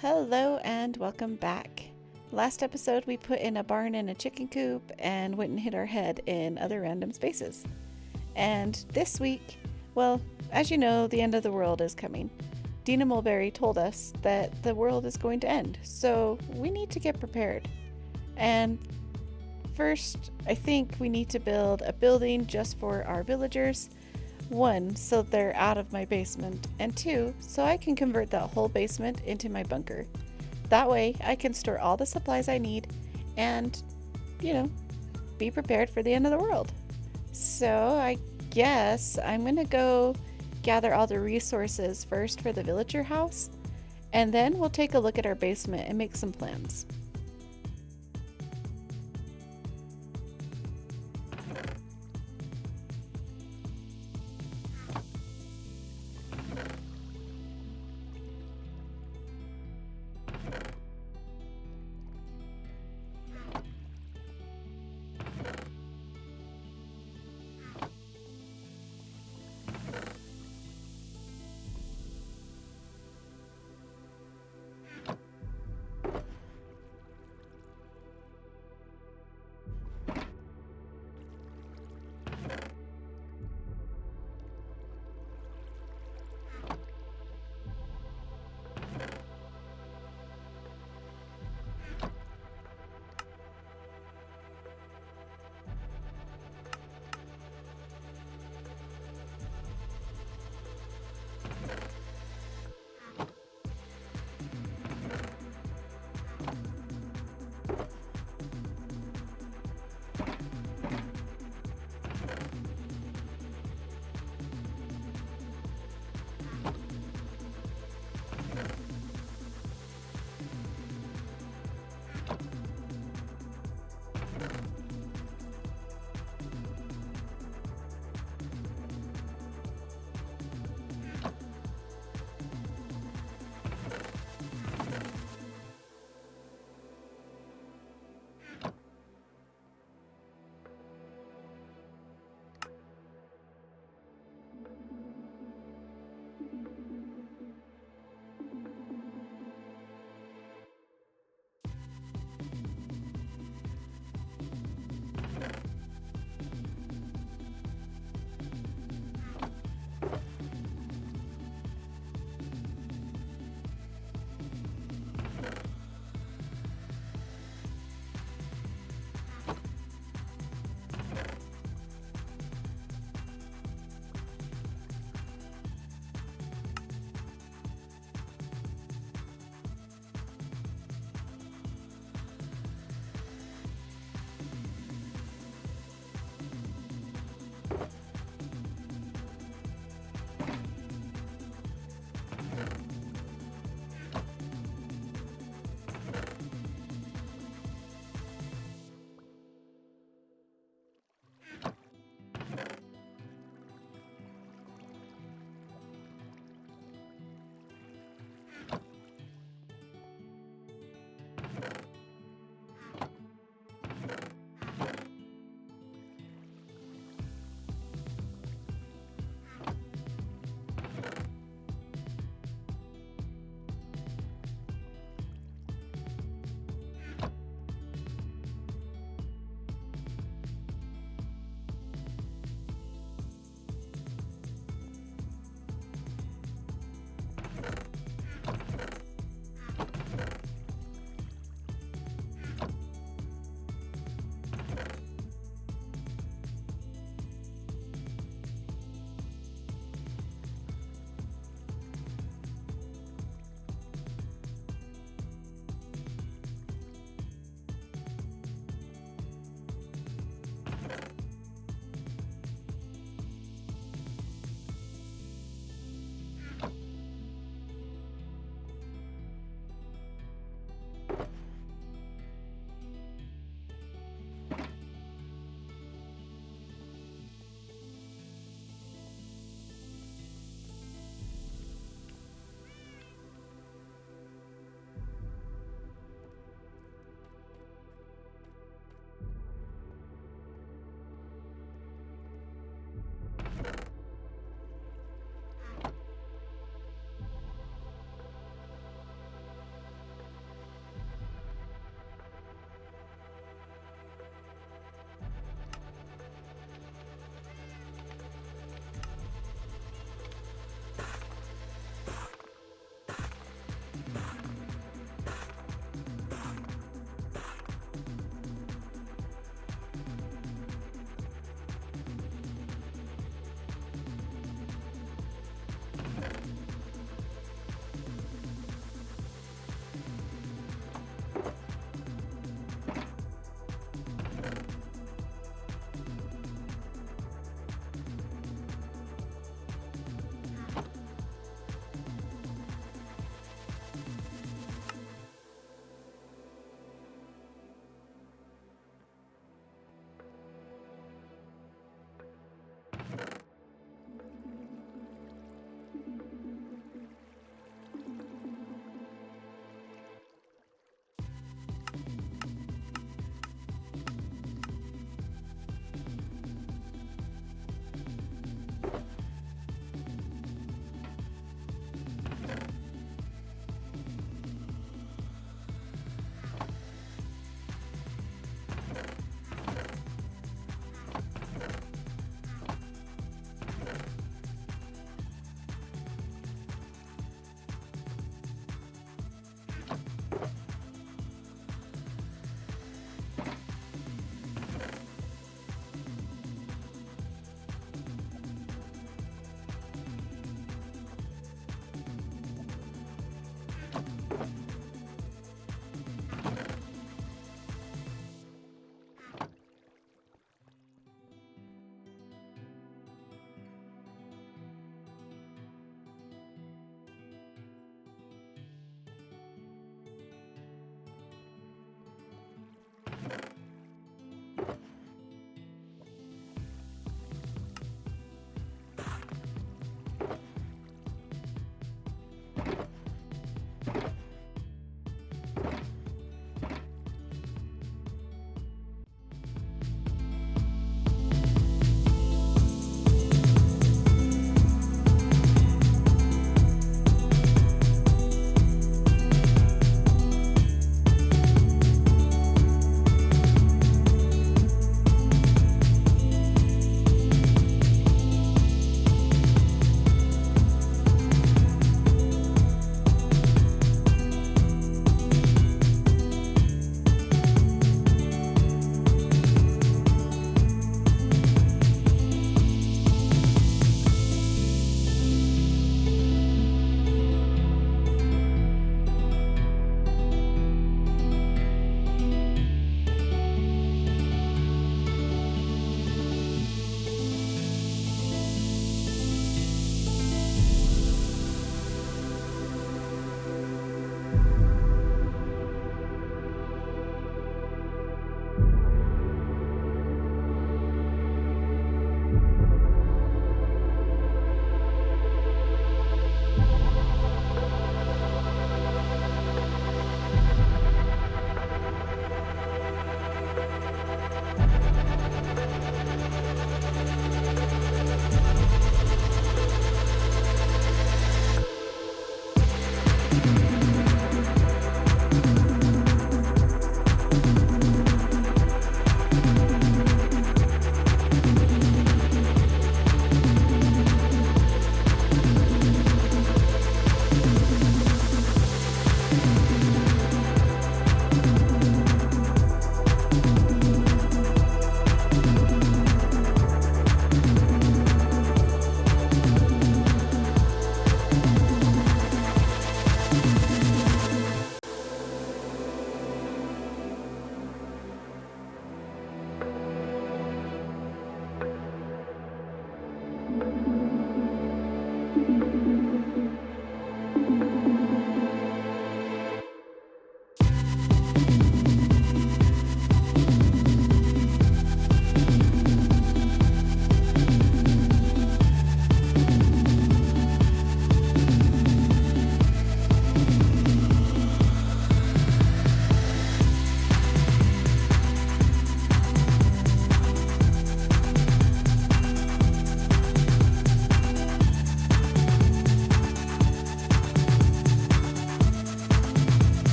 Hello and welcome back. Last episode we put in a barn and a chicken coop and went and hit our head in other random spaces. And this week, well, as you know, the end of the world is coming. Dina Mulberry told us that the world is going to end, so we need to get prepared. And first, I think we need to build a building just for our villagers. One, so they're out of my basement, and two, so I can convert that whole basement into my bunker. That way, I can store all the supplies I need and, be prepared for the end of the world. So, I guess I'm gonna go gather all the resources first for the villager house, and then we'll take a look at our basement and make some plans.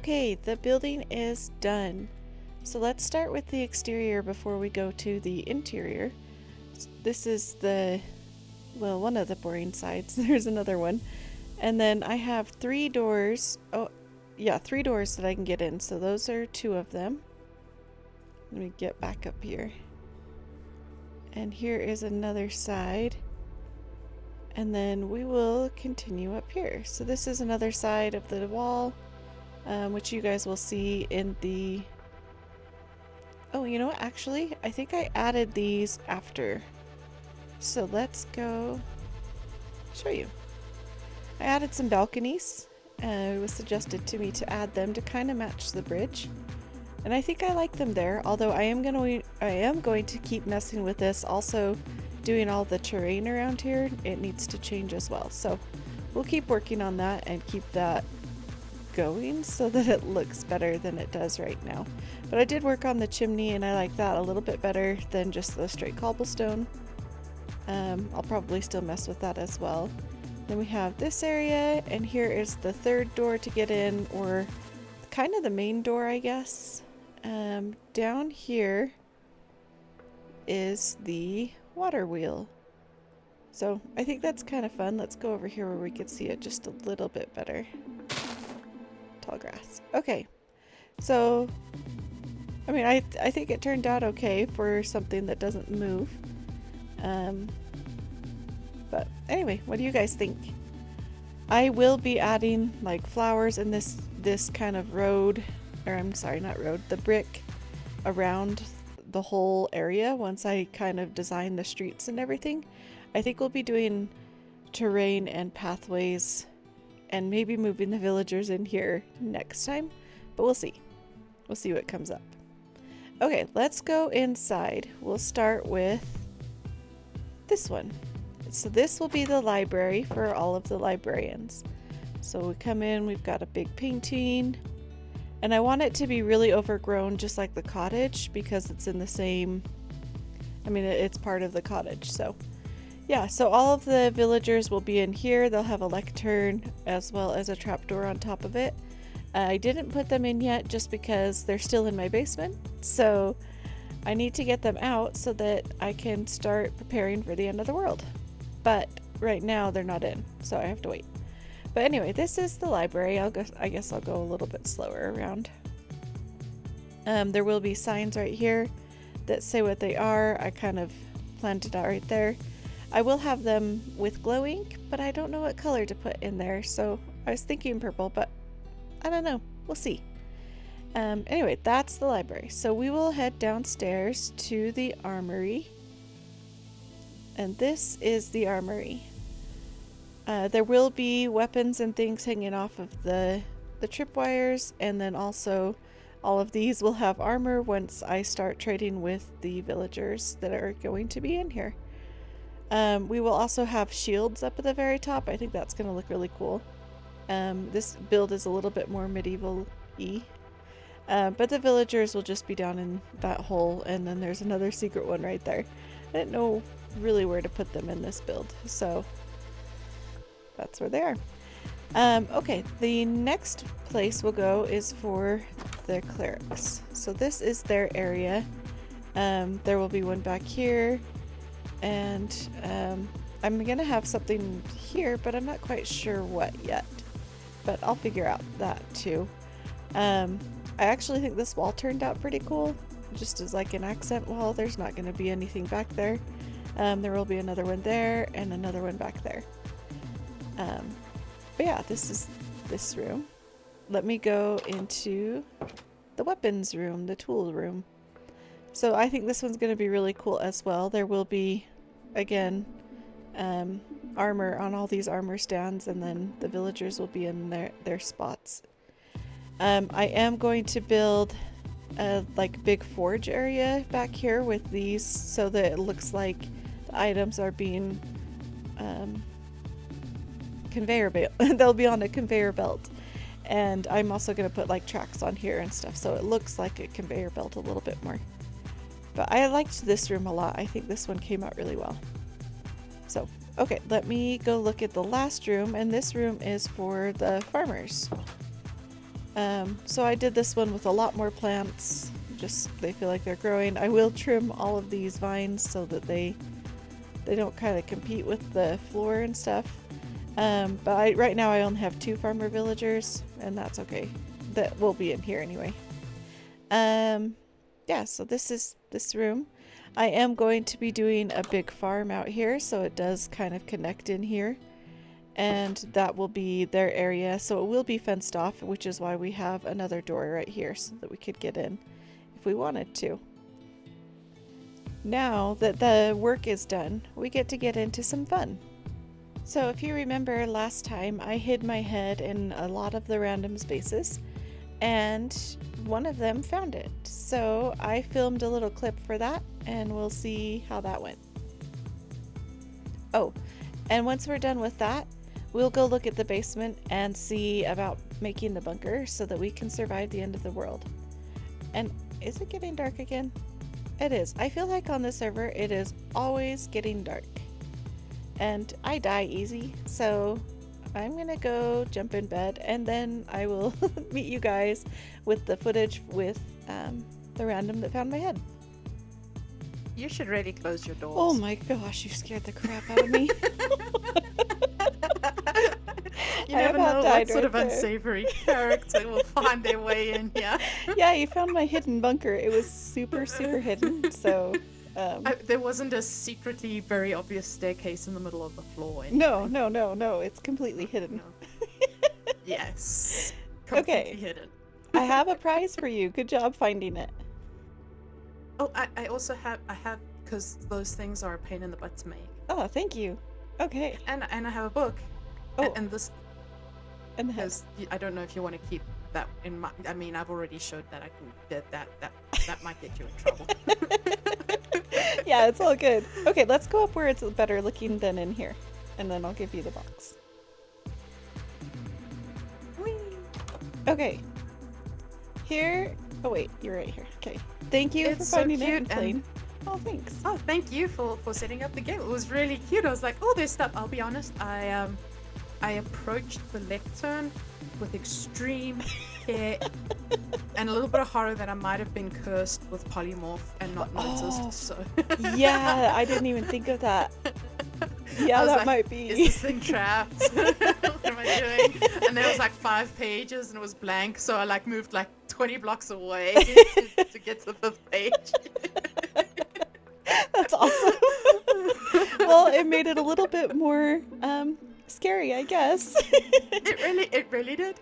Okay, the building is done. So let's start with the exterior before we go to the interior. This is one of the boring sides. There's another one. And then I have 3 doors. Oh, yeah, 3 doors that I can get in. So those are 2 of them. Let me get back up here. And here is another side. And then we will continue up here. So this is another side of the wall, which you guys will see in the... Oh, you know what? Actually, I think I added these after. So let's go show you. I added some balconies. It was suggested to me to add them to kind of match the bridge. And I think I like them there, although I am going to keep messing with this. Also, doing all the terrain around here, it needs to change as well. So we'll keep working on that and keep that going so that it looks better than it does right now. But I did work on the chimney and I like that a little bit better than just the straight cobblestone. I'll probably still mess with that as well. Then we have this area, and here is the 3rd door to get in, or kind of the main door, I guess. Down here is the Waterwheel. So I think that's kind of fun. Let's go over here where we can see it just a little bit better. Tall grass. Okay. So, I mean, I think it turned out okay for something that doesn't move. But anyway, what do you guys think? I will be adding like flowers in this kind of road, or I'm sorry, not road, the brick around the whole area once I kind of design the streets and everything. I think we'll be doing terrain and pathways and maybe moving the villagers in here next time, but we'll see. We'll see what comes up. Okay, let's go inside. We'll start with this one. So this will be the library for all of the librarians. So we come in, we've got a big painting, and I want it to be really overgrown just like the cottage because it's in the same, I mean, it's part of the cottage. So yeah, so all of the villagers will be in here. They'll have a lectern as well as a trapdoor on top of it. I didn't put them in yet just because they're still in my basement. So I need to get them out so that I can start preparing for the end of the world. But right now they're not in, so I have to wait. But anyway, this is the library. I guess I'll go a little bit slower around. There will be signs right here that say what they are. I kind of planned it out right there. I will have them with glow ink, but I don't know what color to put in there. So I was thinking purple, but I don't know. We'll see. Anyway, that's the library. So we will head downstairs to the armory. And this is the armory. There will be weapons and things hanging off of the tripwires, and then also all of these will have armor once I start trading with the villagers that are going to be in here. We will also have shields up at the very top. I think that's going to look really cool. This build is a little bit more medieval-y. But the villagers will just be down in that hole, and then there's another secret one right there. I didn't know really where to put them in this build, so that's where they are. Okay, the next place we'll go is for the clerics. So this is their area. There will be one back here, and I'm gonna have something here, but I'm not quite sure what yet. But I'll figure out that too. I actually think this wall turned out pretty cool, just as like an accent wall. There's not going to be anything back there. There will be another one there and another one back there. But yeah, this is this room. Let me go into the weapons room, the tool room. So I think this one's going to be really cool as well. There will be, again, armor on all these armor stands, and then the villagers will be in their spots. I am going to build a like big forge area back here with these so that it looks like the items are being conveyor belt. They'll be on a conveyor belt, and I'm also going to put like tracks on here and stuff so it looks like a conveyor belt a little bit more. But I liked this room a lot. I think this one came out really well. So okay, let me go look at the last room, and this room is for the farmers. So I did this one with a lot more plants. Just they feel like they're growing. I will trim all of these vines so that they don't kind of compete with the floor and stuff. But right now I only have 2 farmer villagers, and that's okay. That will be in here anyway. Yeah, so this is this room. I am going to be doing a big farm out here, so it does kind of connect in here. And that will be their area, so it will be fenced off, which is why we have another door right here so that we could get in if we wanted to. Now that the work is done, we get to get into some fun. So if you remember last time, I hid my head in a lot of the random spaces, and one of them found it. So I filmed a little clip for that, and we'll see how that went. Oh, and once we're done with that, we'll go look at the basement and see about making the bunker so that we can survive the end of the world. And is it getting dark again? It is. I feel like on this server it is always getting dark. And I die easy, so I'm gonna go jump in bed, and then I will meet you guys with the footage with the random that found my head. You should really close your doors. Oh my gosh, you scared the crap out of me. You never know what sort of unsavory character will find their way in here. Yeah, you found my hidden bunker. It was super, super hidden, so... there wasn't a secretly very obvious staircase in the middle of the floor. No. It's completely hidden. No. Yes. Completely hidden. I have a prize for you. Good job finding it. Oh, I also have, because those things are a pain in the butt to make. Oh, thank you. Okay. And I have a book. Oh. And this... And because I don't know if you want to keep that in mind. I mean, I've already showed that I can that might get you in trouble. Yeah, it's all good. Okay, let's go up where it's better looking than in here, and then I'll give you the box. Whee! Okay. Here. Oh wait, you're right here. Okay. Thank you for finding it and playing. Oh, thanks. Oh, thank you for setting up the game. It was really cute. I was like, oh, there's stuff. I'll be honest. I approached the lectern with extreme care and a little bit of horror that I might have been cursed with polymorph and not noticed. So yeah, I didn't even think of that. Yeah, that might be. Is this thing trapped? What am I doing? And there was like 5 pages and it was blank, so I like moved like 20 blocks away to get to the 5th page. That's awesome. Well, it made it a little bit more scary, I guess. It really did.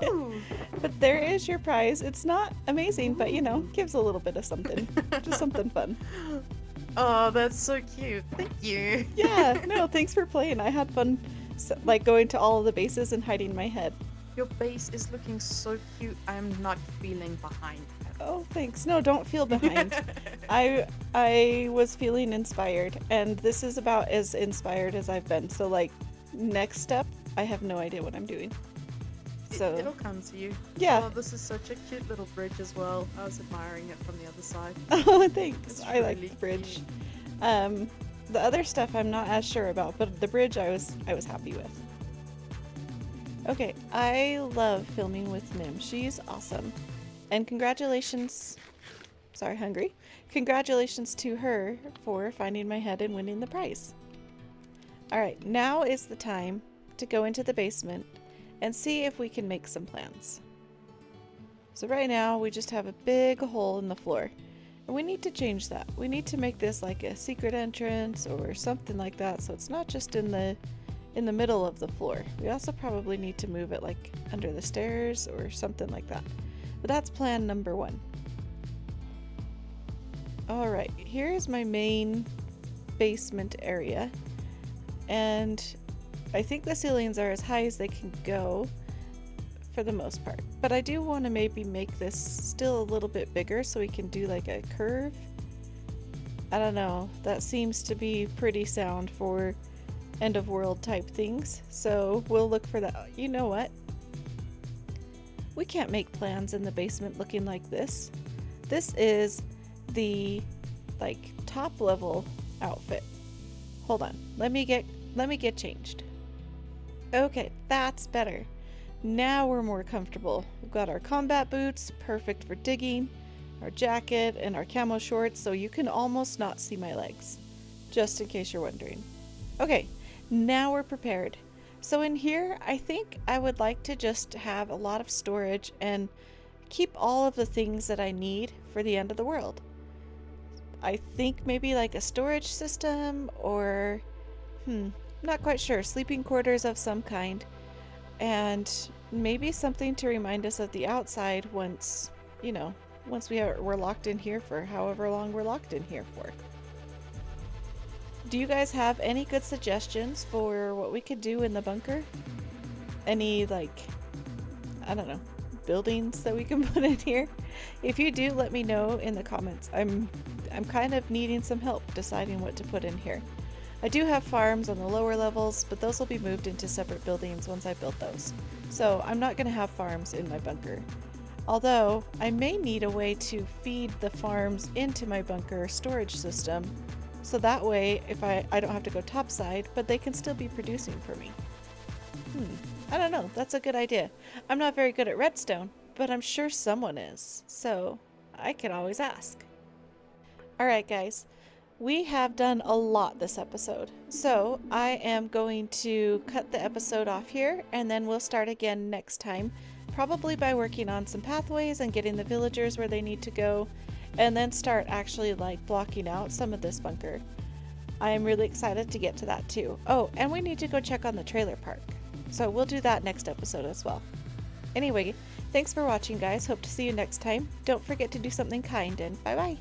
Ooh. But there is your prize. It's not amazing, but you know, gives a little bit of something. Just something fun. Oh, that's so cute. Thank you. Yeah, no, thanks for playing. I had fun like going to all of the bases and hiding my head. Your base is looking so cute. I'm not feeling behind. Oh, thanks. No, don't feel behind. I was feeling inspired, and this is about as inspired as I've been. So like next step, I have no idea what I'm doing. So it'll come to you. Yeah. Oh, this is such a cute little bridge as well. I was admiring it from the other side. Oh, thanks. It's I like really the bridge. cute. The other stuff I'm not as sure about, but the bridge I was happy with. Okay, I love filming with Nim. She's awesome. And congratulations, sorry, Hungry. Congratulations to her for finding my head and winning the prize. All right, now is the time to go into the basement and see if we can make some plans. So right now we just have a big hole in the floor, and we need to change that. We need to make this like a secret entrance or something like that, so it's not just in the middle of the floor. We also probably need to move it like under the stairs or something like that. But that's plan number 1. All right, here's my main basement area. And I think the ceilings are as high as they can go for the most part. But I do want to maybe make this still a little bit bigger so we can do like a curve. I don't know, that seems to be pretty sound for end of world type things. So we'll look for that. You know what? We can't make plans in the basement looking like this. This is the like top level outfit. Hold on. Let me get changed. Okay, that's better. Now we're more comfortable. We've got our combat boots, perfect for digging, our jacket, and our camo shorts, so you can almost not see my legs, just in case you're wondering. Okay, now we're prepared. So in here, I think I would like to just have a lot of storage and keep all of the things that I need for the end of the world. I think maybe like a storage system or, not quite sure, sleeping quarters of some kind. And maybe something to remind us of the outside once, once we're locked in here for however long we're locked in here for. Do you guys have any good suggestions for what we could do in the bunker? Any, I don't know, buildings that we can put in here? If you do, let me know in the comments. I'm kind of needing some help deciding what to put in here. I do have farms on the lower levels, but those will be moved into separate buildings once I build those. So I'm not going to have farms in my bunker. Although, I may need a way to feed the farms into my bunker storage system, so that way if I don't have to go topside, but they can still be producing for me. I don't know, that's a good idea. I'm not very good at redstone, but I'm sure someone is, so I can always ask. Alright guys, we have done a lot this episode, so I am going to cut the episode off here, and then we'll start again next time, probably by working on some pathways and getting the villagers where they need to go, and then start actually blocking out some of this bunker. I am really excited to get to that too. Oh, and we need to go check on the trailer park, so we'll do that next episode as well. Anyway, thanks for watching guys, hope to see you next time. Don't forget to do something kind, and bye bye.